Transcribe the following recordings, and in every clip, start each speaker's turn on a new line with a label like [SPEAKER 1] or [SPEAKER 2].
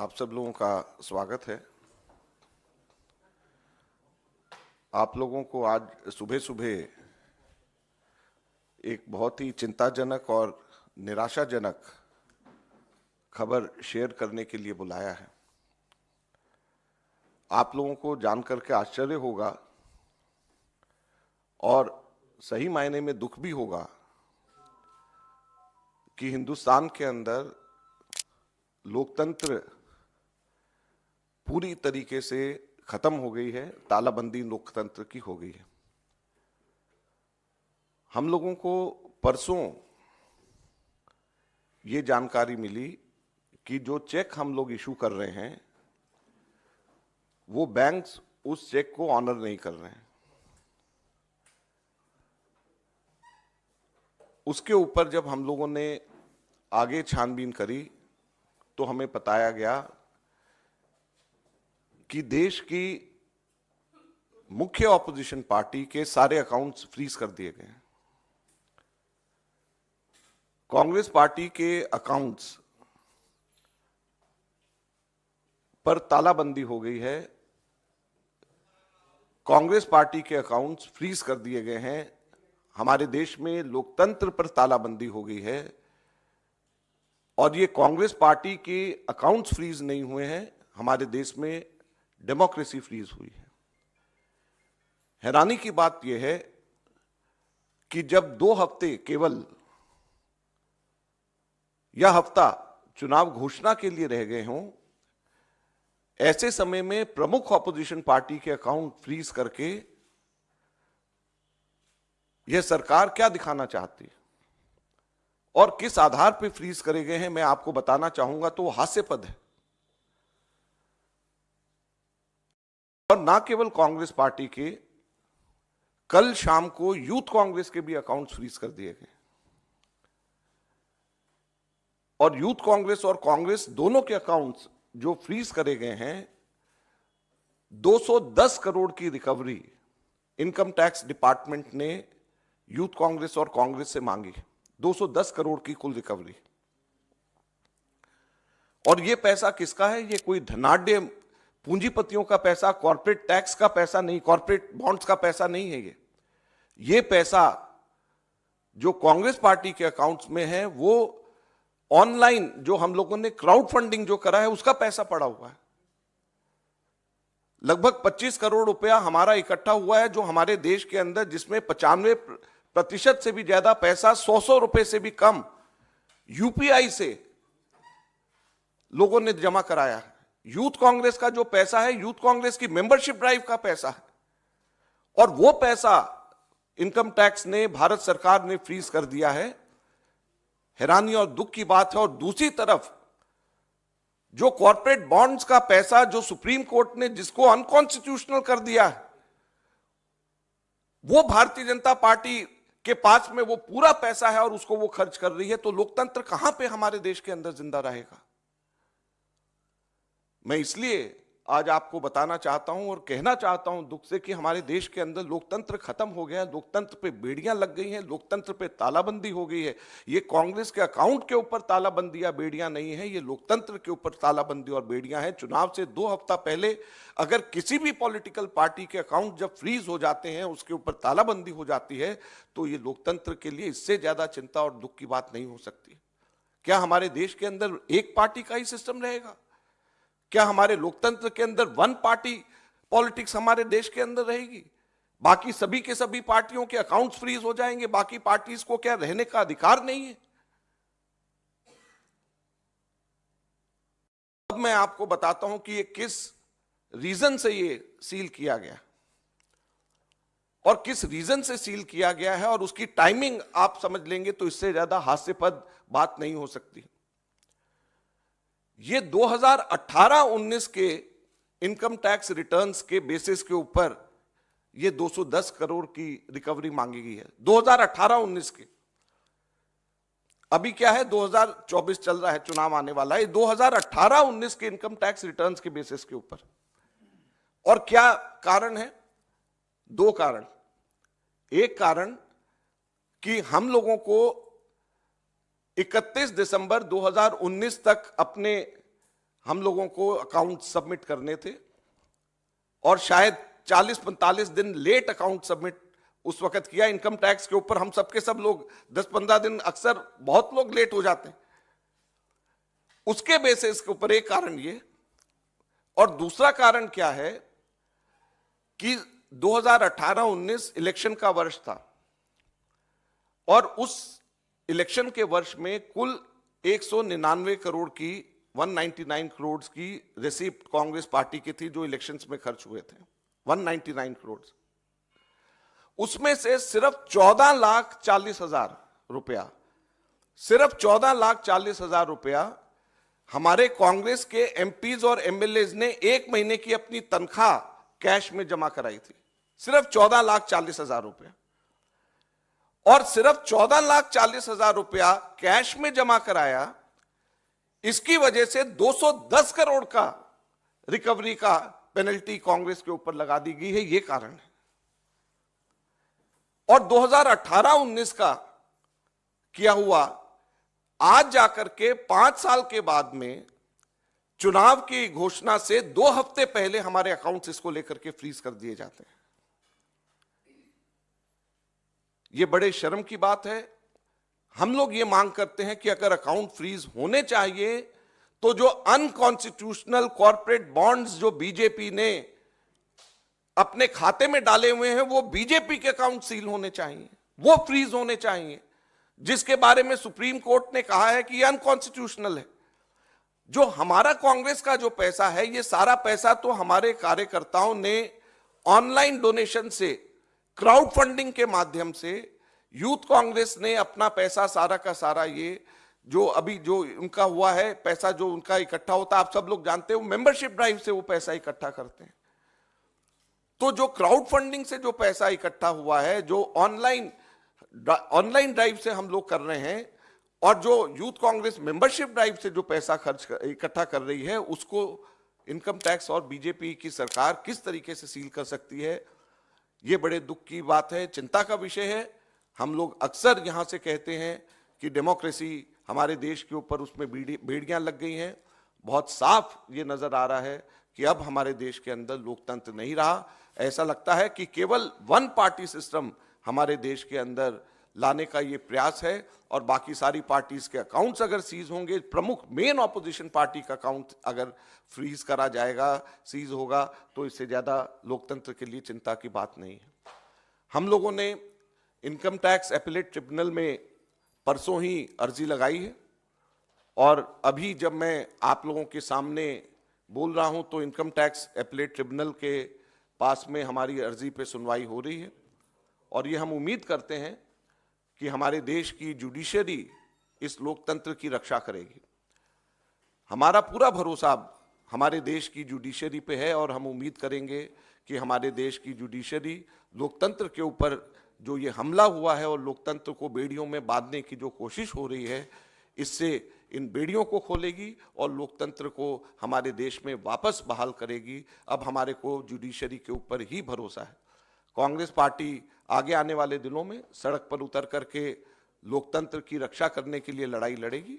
[SPEAKER 1] आप सब लोगों का स्वागत है। आप लोगों को आज सुबह सुबह एक बहुत ही चिंताजनक और निराशाजनक खबर शेयर करने के लिए बुलाया है। आप लोगों को जानकर के आश्चर्य होगा और सही मायने में दुख भी होगा कि हिंदुस्तान के अंदर लोकतंत्र पूरी तरीके से खत्म हो गई है, तालाबंदी लोकतंत्र की हो गई है। हम लोगों को परसों ये जानकारी मिली कि जो चेक हम लोग इशू कर रहे हैं वो बैंक्स उस चेक को ऑनर नहीं कर रहे हैं। उसके ऊपर जब हम लोगों ने आगे छानबीन करी तो हमें बताया गया कि देश की मुख्य ऑपोजिशन पार्टी के सारे अकाउंट्स फ्रीज कर दिए गए हैं। कांग्रेस पार्टी के अकाउंट्स पर तालाबंदी हो गई है। कांग्रेस पार्टी के अकाउंट्स फ्रीज कर दिए गए हैं। हमारे देश में लोकतंत्र पर तालाबंदी हो गई है और ये कांग्रेस पार्टी के अकाउंट्स फ्रीज नहीं हुए हैं, हमारे देश में डेमोक्रेसी फ्रीज हुई है। हैरानी की बात यह है कि जब 2 हफ्ते केवल यह हफ्ता चुनाव घोषणा के लिए रह गए हों, ऐसे समय में प्रमुख ऑपोजिशन पार्टी के अकाउंट फ्रीज करके यह सरकार क्या दिखाना चाहती है और किस आधार पर फ्रीज करे गए हैं, मैं आपको बताना चाहूंगा तो हास्यास्पद है। और ना केवल कांग्रेस पार्टी के, कल शाम को यूथ कांग्रेस के भी अकाउंट्स फ्रीज कर दिए गए और यूथ कांग्रेस और कांग्रेस दोनों के अकाउंट्स जो फ्रीज करे गए हैं, 210 करोड़ की रिकवरी इनकम टैक्स डिपार्टमेंट ने यूथ कांग्रेस और कांग्रेस से मांगी। 210 करोड़ की कुल रिकवरी। और यह पैसा किसका है? यह कोई धनाढ्य पूंजीपतियों का पैसा, कॉर्पोरेट टैक्स का पैसा नहीं, कॉर्पोरेट बॉन्ड्स का पैसा नहीं है। ये पैसा जो कांग्रेस पार्टी के अकाउंट्स में है वो ऑनलाइन जो हम लोगों ने क्राउड फंडिंग जो करा है उसका पैसा पड़ा हुआ है। लगभग 25 करोड़ रुपया हमारा इकट्ठा हुआ है जो हमारे देश के अंदर, जिसमें 95% से भी ज्यादा पैसा 100 रुपए से भी कम यूपीआई से लोगों ने जमा कराया है। यूथ कांग्रेस का जो पैसा है, यूथ कांग्रेस की मेंबरशिप ड्राइव का पैसा है और वो पैसा इनकम टैक्स ने, भारत सरकार ने फ्रीज कर दिया है। हैरानी और दुख की बात है। और दूसरी तरफ जो कॉर्पोरेट बॉन्ड्स का पैसा जो सुप्रीम कोर्ट ने जिसको अनकॉन्स्टिट्यूशनल कर दिया है, वो भारतीय जनता पार्टी के पास में वो पूरा पैसा है और उसको वो खर्च कर रही है। तो लोकतंत्र कहां पे हमारे देश के अंदर जिंदा रहेगा? मैं इसलिए आज आपको बताना चाहता हूं और कहना चाहता हूं दुख से कि हमारे देश के अंदर लोकतंत्र खत्म हो गया है, लोकतंत्र पे बेड़ियां लग गई हैं, लोकतंत्र पे तालाबंदी हो गई है। ये कांग्रेस के अकाउंट के ऊपर तालाबंदी या बेड़ियां नहीं है, ये लोकतंत्र के ऊपर तालाबंदी और बेड़ियां हैं। चुनाव से 2 हफ्ता पहले अगर किसी भी पॉलिटिकल पार्टी के अकाउंट जब फ्रीज हो जाते हैं, उसके ऊपर तालाबंदी हो जाती है, तो ये लोकतंत्र के लिए इससे ज्यादा चिंता और दुख की बात नहीं हो सकती। क्या हमारे देश के अंदर एक पार्टी का ही सिस्टम रहेगा? क्या हमारे लोकतंत्र के अंदर वन पार्टी पॉलिटिक्स हमारे देश के अंदर रहेगी? बाकी सभी के सभी पार्टियों के अकाउंट्स फ्रीज हो जाएंगे? बाकी पार्टीज को क्या रहने का अधिकार नहीं है? अब मैं आपको बताता हूं कि ये किस रीजन से ये सील किया गया और किस रीजन से सील किया गया है, और उसकी टाइमिंग आप समझ लेंगे तो इससे ज्यादा हास्यास्पद बात नहीं हो सकती। ये 2018-19 के इनकम टैक्स रिटर्न्स के बेसिस के ऊपर ये 210 करोड़ की रिकवरी मांगी गई है। 2018-19 के, अभी क्या है 2024 चल रहा है, चुनाव आने वाला है। 2018-19 के इनकम टैक्स रिटर्न्स के बेसिस के ऊपर। और क्या कारण है? 2 कारण। एक कारण कि हम लोगों को 31 दिसंबर 2019 तक अपने हम लोगों को अकाउंट सबमिट करने थे और शायद 40-45 दिन लेट अकाउंट सबमिट उस वक्त किया इनकम टैक्स के ऊपर। हम सबके सब लोग 10-15 दिन, अक्सर बहुत लोग लेट हो जाते हैं। उसके बेसिस के ऊपर एक कारण ये, और दूसरा कारण क्या है कि 2018-19 इलेक्शन का वर्ष था और उस इलेक्शन के वर्ष में कुल 199 करोड़ की 199 करोड़ की रिसीप्ट कांग्रेस पार्टी की थी जो इलेक्शंस में खर्च हुए थे, 199 करोड़। उसमें से सिर्फ 14,40,000 रुपया, सिर्फ 14,40,000 रुपया हमारे कांग्रेस के एमपीज और एमएलएज ने एक महीने की अपनी तनख्वाह कैश में जमा कराई थी, सिर्फ 14,40,000 रुपया। और सिर्फ 14,40,000 रुपया कैश में जमा कराया, इसकी वजह से 210 करोड़ का रिकवरी का पेनल्टी कांग्रेस के ऊपर लगा दी गई है, यह कारण है। और 2018-19 का किया हुआ आज जाकर के 5 साल के बाद में चुनाव की घोषणा से 2 हफ्ते पहले हमारे अकाउंट्स इसको लेकर के फ्रीज कर दिए जाते हैं। यह बड़े शर्म की बात है। हम लोग ये मांग करते हैं कि अगर अकाउंट फ्रीज होने चाहिए तो जो अनकॉन्स्टिट्यूशनल कॉर्पोरेट बॉन्ड्स जो बीजेपी ने अपने खाते में डाले हुए हैं वो बीजेपी के अकाउंट सील होने चाहिए, वो फ्रीज होने चाहिए, जिसके बारे में सुप्रीम कोर्ट ने कहा है कि ये अनकॉन्स्टिट्यूशनल है। जो हमारा कांग्रेस का जो पैसा है, ये सारा पैसा तो हमारे कार्यकर्ताओं ने ऑनलाइन डोनेशन से, क्राउड फंडिंग के माध्यम से, यूथ कांग्रेस ने अपना पैसा सारा का सारा, ये जो अभी जो उनका हुआ है पैसा जो उनका इकट्ठा होता है, आप सब लोग जानते हो, मेंबरशिप ड्राइव से वो पैसा इकट्ठा करते हैं। तो जो क्राउड फंडिंग से जो पैसा इकट्ठा हुआ है, जो ऑनलाइन ड्राइव से हम लोग कर रहे हैं, और जो यूथ कांग्रेस मेंबरशिप ड्राइव से जो पैसा इकट्ठा कर रही है, उसको इनकम टैक्स और बीजेपी की सरकार किस तरीके से सील कर सकती है, ये बड़े दुख की बात है, चिंता का विषय है। हम लोग अक्सर यहां से कहते हैं कि डेमोक्रेसी हमारे देश के ऊपर उसमें बेड़ियां लग गई हैं। बहुत साफ ये नजर आ रहा है कि अब हमारे देश के अंदर लोकतंत्र नहीं रहा। ऐसा लगता है कि केवल वन पार्टी सिस्टम हमारे देश के अंदर लाने का ये प्रयास है, और बाकी सारी पार्टीज के अकाउंट्स अगर सीज होंगे, प्रमुख मेन ऑपोजिशन पार्टी का अकाउंट अगर फ्रीज करा जाएगा, सीज होगा, तो इससे ज्यादा लोकतंत्र के लिए चिंता की बात नहीं है। हम लोगों ने इनकम टैक्स एपेलेट ट्रिब्यूनल में परसों ही अर्जी लगाई है, और अभी जब मैं आप लोगों के सामने बोल रहा हूं तो इनकम टैक्स एपेलेट ट्रिब्यूनल के पास में हमारी अर्जी पे सुनवाई हो रही है, और ये हम उम्मीद करते हैं कि हमारे देश की जुडिशरी इस लोकतंत्र की रक्षा करेगी। हमारा पूरा भरोसा हमारे देश की जुडिशरी पे है, और हम उम्मीद करेंगे कि हमारे देश की जुडिशरी लोकतंत्र के ऊपर जो ये हमला हुआ है और लोकतंत्र को बेड़ियों में बांधने की जो कोशिश हो रही है, इससे इन बेड़ियों को खोलेगी और लोकतंत्र को हमारे देश में वापस बहाल करेगी। अब हमारे को जुडिशरी के ऊपर ही भरोसा है। कांग्रेस पार्टी आगे आने वाले दिनों में सड़क पर उतर करके लोकतंत्र की रक्षा करने के लिए लड़ाई लड़ेगी।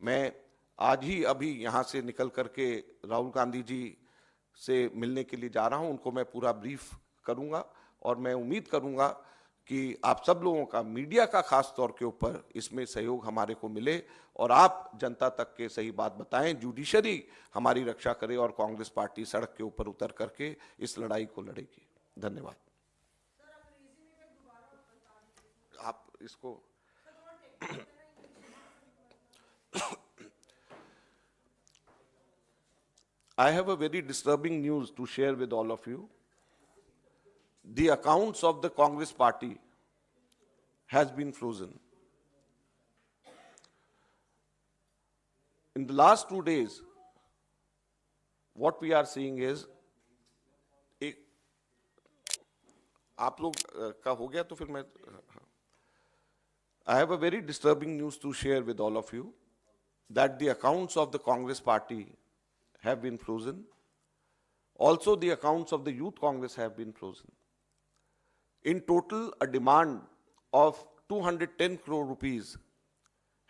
[SPEAKER 1] मैं आज ही अभी यहाँ से निकल करके राहुल गांधी जी से मिलने के लिए जा रहा हूँ, उनको मैं पूरा ब्रीफ करूँगा, और मैं उम्मीद करूँगा कि आप सब लोगों का, मीडिया का खास तौर के ऊपर इसमें सहयोग हमारे को मिले, और आप जनता तक के सही बात बताएं, जुडिशरी हमारी रक्षा करे और कांग्रेस पार्टी सड़क के ऊपर उतर करके इस लड़ाई को लड़ेगी। धन्यवाद। आप इसको I have a very disturbing news to share with all of you. The accounts of the Congress party has been frozen. In the last 2 days, what we are seeing is, आप लोग का हो गया तो फिर मैं, I have a very disturbing news to share with all of you, that the accounts of the Congress party have been frozen. Also, the accounts of the Youth Congress have been frozen. In total, a demand of 210 crore rupees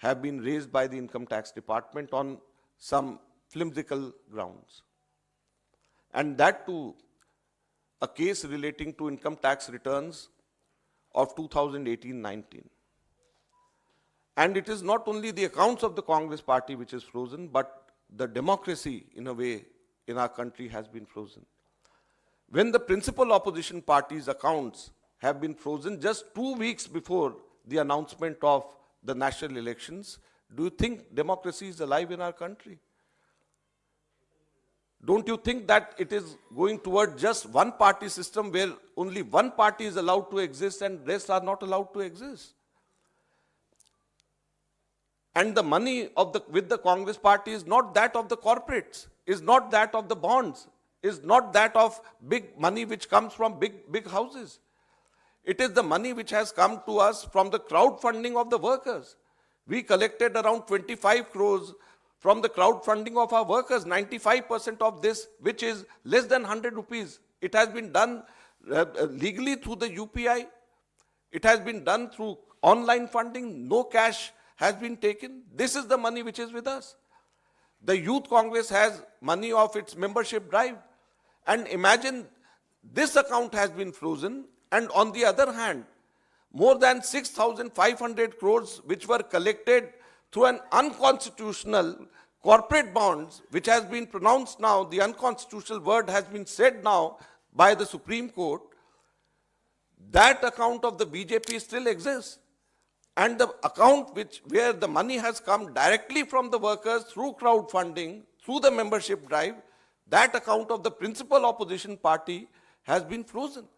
[SPEAKER 1] have been raised by the Income Tax Department on some flimsical grounds. And that too, a case relating to income tax returns of 2018-19. And it is not only the accounts of the Congress party which is frozen, but the democracy, in a way, in our country has been frozen. When the principal opposition party's accounts have been frozen just 2 weeks before the announcement of the national elections, do you think democracy is alive in our country? Don't you think that it is going toward just one party system where only one party is allowed to exist and rest are not allowed to exist? And the money of with the Congress party is not that of the corporates, is not that of the bonds, is not that of big money which comes from big houses. It is the money which has come to us from the crowdfunding of the workers. We collected around 25 crores from the crowdfunding of our workers, 95% of this, which is less than 100 rupees. It has been done legally through the UPI. It has been done through online funding. No cash has been taken. This is the money which is with us. The Youth Congress has money of its membership drive. And imagine this account has been frozen, and on the other hand, more than 6,500 crores which were collected through an unconstitutional corporate bonds, which has been pronounced now, the unconstitutional word has been said now by the Supreme Court, that account of the BJP still exists. And the account where the money has come directly from the workers through crowdfunding, through the membership drive, that account of the principal opposition party has been frozen.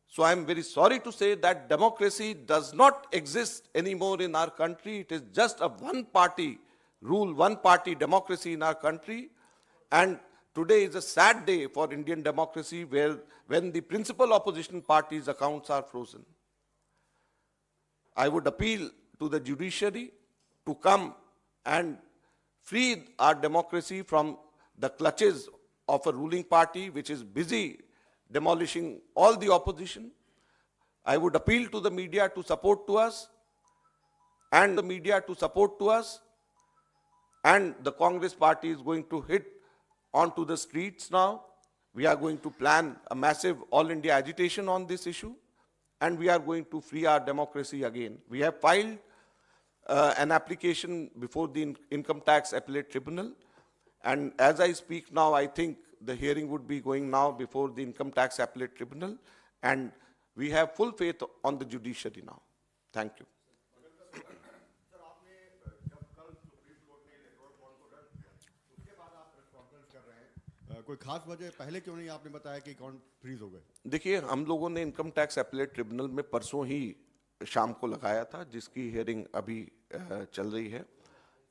[SPEAKER 1] So I am very sorry to say that democracy does not exist anymore in our country. It is just a one-party rule, one-party democracy in our country. And today is a sad day for Indian democracy when the principal opposition party's accounts are frozen. I would appeal to the judiciary to come and free our democracy from the clutches of a ruling party which is busy demolishing all the opposition. I would appeal to the media to support to us, and the media to support to us. And the Congress party is going to hit onto the streets now. We are going to plan a massive all India agitation on this issue, and we are going to free our democracy again. We have filed an application before the Income Tax Appellate Tribunal, and as I speak now, I think the hearing would be going now before the Income Tax Appellate Tribunal, and we have full faith on the judiciary now. Thank you.
[SPEAKER 2] कोई खास वजह पहले क्यों नहीं आपने बताया कि account freeze हो गए?
[SPEAKER 1] देखिए, हम लोगों ने इनकम टैक्स एपीलेट ट्रिब्यूनल में परसों ही शाम को लगाया था, जिसकी हियरिंग अभी चल रही है।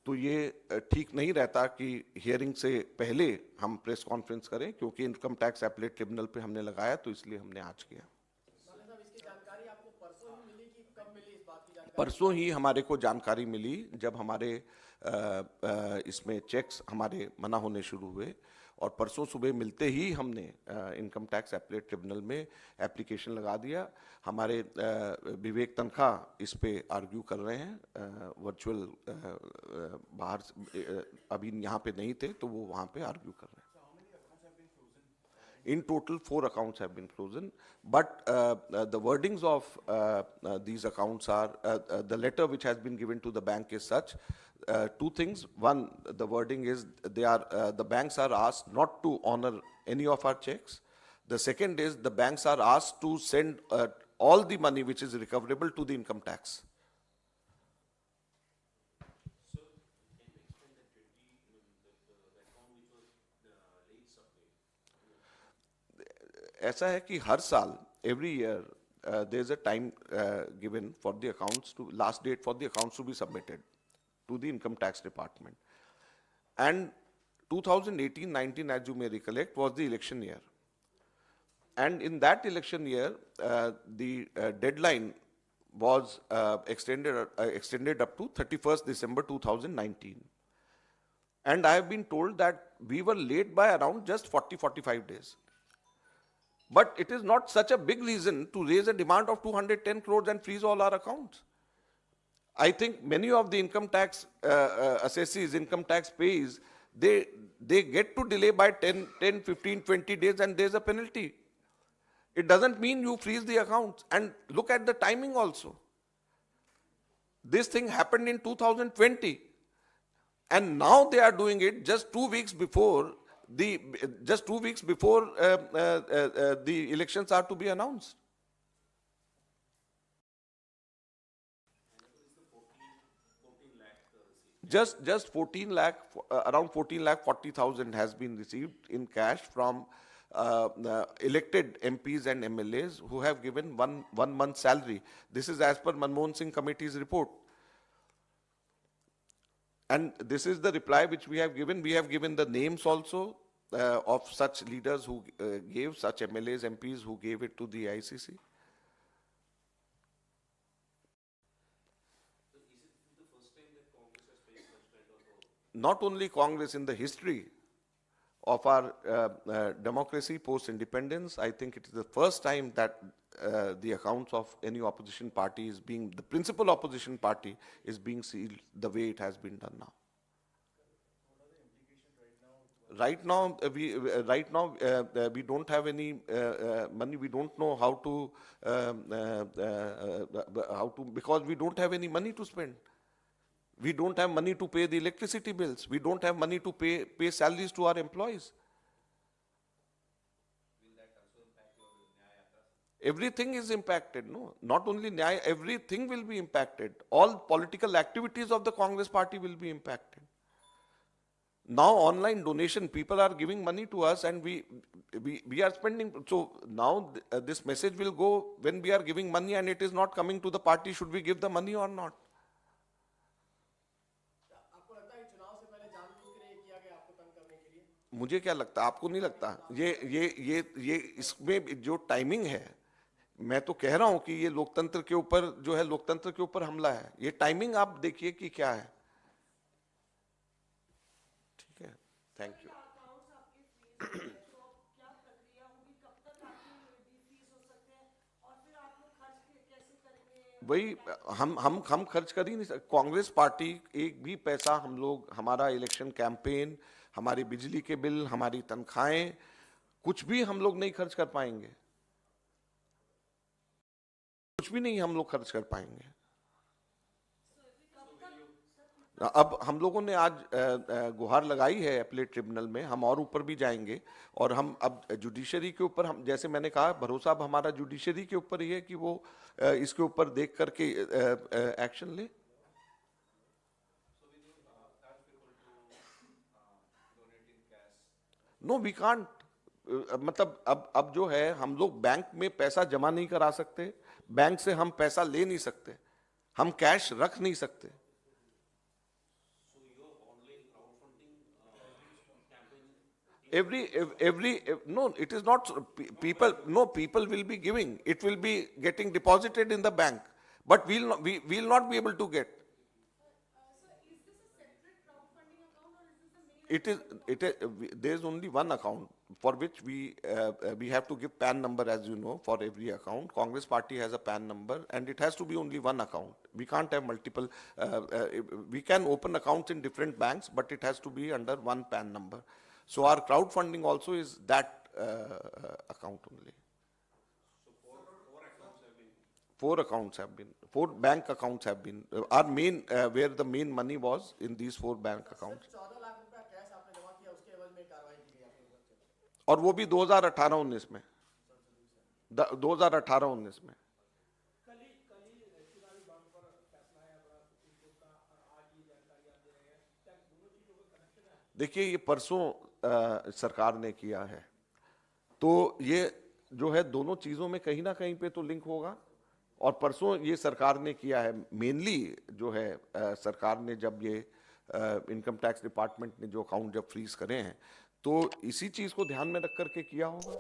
[SPEAKER 1] तो ये ठीक नहीं रहता कि हियरिंग से पहले हम प्रेस कॉन्फ्रेंस करें, क्योंकि इनकम टैक्स एपीलेट ट्रिब्यूनल पे हमने लगाया, तो इसलिए हमने आज किया। परसों ही हमारे को जानकारी मिली, जब हमारे इसमें चेक्स हमारे मना होने शुरू हुए, और परसों सुबह मिलते ही हमने इनकम टैक्स एपीलेट ट्रिब्यूनल में एप्लीकेशन लगा दिया। हमारे विवेक तनखा इस पे आर्ग्यू कर रहे हैं, वर्चुअल बाहर अभी यहाँ पे नहीं थे, तो वो वहाँ पे आर्ग्यू कर रहे हैं। In total, 4 accounts have been frozen, but the wordings of these accounts are, the letter which has been given to the bank is such, 2 things. One, the wording is the banks are asked not to honor any of our checks. The second is the banks are asked to send all the money which is recoverable to the income tax. ऐसा है कि हर साल every year there is a time given for the accounts to last date for the accounts to be submitted to the income tax department, and 2018-19, as you may recollect, was the election year, and in that election year the deadline was extended up to 31st December 2019, and I have been told that we were late by around just 40-45 days. But it is not such a big reason to raise a demand of 210 crores and freeze all our accounts. I think many of the income tax assessees, income tax payers, they get to delay by 10, 15, 20 days and there's a penalty. It doesn't mean you freeze the accounts. And look at the timing also. This thing happened in 2020. And now they are doing it just 2 weeks before the elections are to be announced. Just 14 lakh, around 14 lakh 40,000 has been received in cash from elected MPs and MLAs who have given one month salary. This is as per Manmohan Singh Committee's report. And this is the reply which we have given. We have given the names also of such leaders who gave, such MLAs, MPs who gave it to the ICC. Not only Congress, in the history of our democracy post-independence, I think it is the first time that the accounts of any opposition party is being, the principal opposition party is being sealed the way it has been done now. Right now, we don't have any money. We don't know how to, because we don't have any money to spend. We don't have money to pay the electricity bills. We don't have money to pay salaries to our employees.
[SPEAKER 3] Will that also impact your Nyaya Yatra?
[SPEAKER 1] Everything is impacted, no? Not only Nyaya, everything will be impacted. All political activities of the Congress party will be impacted. Now online donation, people are giving money to us and we are spending. So now this message will go when we are giving money and it is not coming to the party, should we give the money or not? मुझे क्या लगता है, आपको नहीं लगता? ये इसमें जो टाइमिंग है, मैं तो कह रहा हूं कि ये लोकतंत्र के ऊपर जो है, लोकतंत्र के ऊपर हमला है. ये टाइमिंग आप देखिए कि क्या है. ठीक है, थैंक यू. वही हम खर्च कर ही नहीं सकते. कांग्रेस पार्टी एक भी पैसा हम लोग, हमारा इलेक्शन कैंपेन, हमारी बिजली के बिल, हमारी तनख्वाहें, कुछ भी हम लोग नहीं खर्च कर पाएंगे. कुछ भी नहीं हम लोग खर्च कर पाएंगे. अब हम लोगों ने आज गुहार लगाई है अपीलेट ट्रिब्यूनल में. हम और ऊपर भी जाएंगे और हम अब जुडिशरी के ऊपर, हम जैसे मैंने कहा, भरोसा अब हमारा जुडिशरी के ऊपर ही है कि वो इसके ऊपर देख करके एक्शन ले. No we can't. मतलब अब जो है, हम लोग बैंक में पैसा जमा नहीं करा सकते, बैंक से हम पैसा ले नहीं सकते, हम कैश रख नहीं सकते. No, it is not people. No, people will be giving. It will be getting deposited in the bank, but we will not be able to get. There is only one account for which we have to give PAN number, as you know, for every account. Congress party has a PAN number, and it has to be only one account. We can't have multiple. We can open accounts in different banks, but it has to be under one PAN number. So our crowdfunding also is that account only. So four bank accounts have been, our main, where the main money was in these 4 bank accounts. और वो भी 2018-19 में, 2018-19 में. देखिए, ये परसों सरकार ने किया है, तो ये जो है दोनों चीजों में कहीं ना कहीं पे तो लिंक होगा. और परसों ये सरकार ने किया है, मेनली जो है सरकार ने जब ये इनकम टैक्स डिपार्टमेंट ने जो अकाउंट जब फ्रीज करे हैं, तो इसी चीज को ध्यान में रख करके किया होगा.